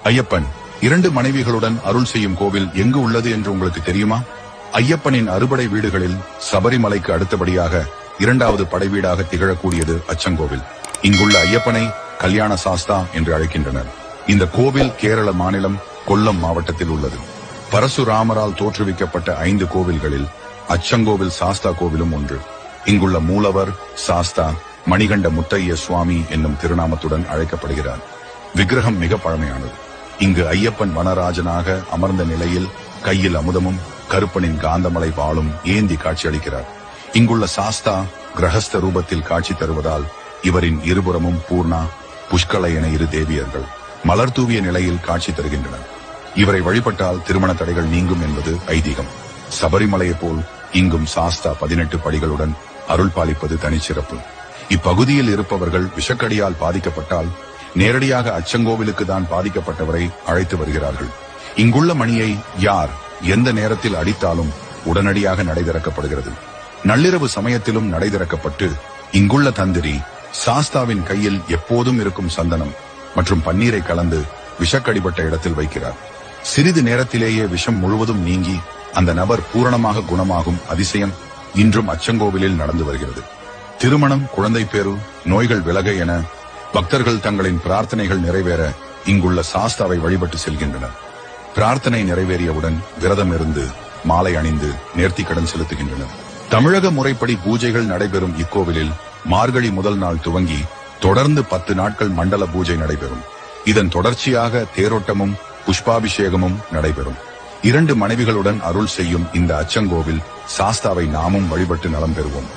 ஐயப்பன் 2 மனைவிகளுடன் அருள் செய்யும் கோவில் எங்கு உள்ளது என்று உங்களுக்கு தெரியுமா? ஐயப்பனின் அறுபடை வீடுகளில் சபரிமலைக்கு அடுத்தபடியாக 2வது படைவீடாக திகழக்கூடியது அச்சங்கோவில். இங்குள்ள ஐயப்பனை கல்யாண சாஸ்தா என்று அழைக்கின்றனர். இந்த கோவில் கேரள மாநிலம் கொல்லம் மாவட்டத்தில் உள்ளது. பரசுராமரால் தோற்றுவிக்கப்பட்ட 5 கோவில்களில் அச்சங்கோவில் சாஸ்தா கோவிலும் ஒன்று. இங்குள்ள மூலவர் சாஸ்தா மணிகண்ட முத்தைய சுவாமி என்னும் திருநாமத்துடன் அழைக்கப்படுகிறார். விக்கிரகம் மிக பழமையானது. இங்கு ஐயப்பன் வனராஜனாக அமர்ந்த நிலையில் கையில் அமுதமும் கருப்பனின் காந்தமலை வாளும் ஏந்தி காட்சியளிக்கிறார். இங்குள்ள சாஸ்தா கிரகஸ்த ரூபத்தில் காட்சி தருவதால் இவரின் இருபுறமும் பூர்ணா, புஷ்கல என 2 தேவியர்கள் மலர் தூவிய நிலையில் காட்சி தருகின்றனர். இவரை வழிபட்டால் திருமண தடைகள் நீங்கும் என்பது ஐதீகம். சபரிமலையை போல் இங்கும் சாஸ்தா 18 படிகளுடன் அருள் பாலிப்பது தனிச்சிறப்பு. இப்பகுதியில் இருப்பவர்கள் விஷக்கடியால் பாதிக்கப்பட்டால் நேரடியாக அச்சங்கோவிலுக்கு தான் பாதிக்கப்பட்டவரை அழைத்து வருகிறார்கள். இங்குள்ள மணியை யார் எந்த நேரத்தில் அடித்தாலும் உடனடியாக நடை திறக்கப்படுகிறது. நள்ளிரவு சமயத்திலும் நடை திறக்கப்பட்டு இங்குள்ள தந்திரி சாஸ்தாவின் கையில் எப்போதும் இருக்கும் சந்தனம் மற்றும் பன்னீரை கலந்து விஷக்கடிபட்ட இடத்தில் வைக்கிறார். சிறிது நேரத்திலேயே விஷம் முழுவதும் நீங்கி அந்த நபர் பூரணமாக குணமாகும் அதிசயம் இன்றும் அச்சங்கோவிலில் நடந்து வருகிறது. திருமணம், குழந்தை பேரு, நோய்கள் விலக என பக்தர்கள் தங்களின் பிரார்த்தனைகள் நிறைவேற இங்குள்ள சாஸ்தாவை வழிபட்டு செல்கின்றனர். பிரார்த்தனை நிறைவேறியவுடன் விரதம் இருந்து மாலை அணிந்து நேர்த்திக்கடன் செலுத்துகின்றனர். தமிழக முறைப்படி பூஜைகள் நடைபெறும் இக்கோவிலில் மார்கழி முதல் நாள் துவங்கி தொடர்ந்து 10 நாட்கள் மண்டல பூஜை நடைபெறும். இதன் தொடர்ச்சியாக தேரோட்டமும் புஷ்பாபிஷேகமும் நடைபெறும். 2 மனைவிகளுடன் அருள் செய்யும் இந்த அச்சங்கோவில் சாஸ்தாவை நாமும் வழிபட்டு நலம் பெறுவோம்.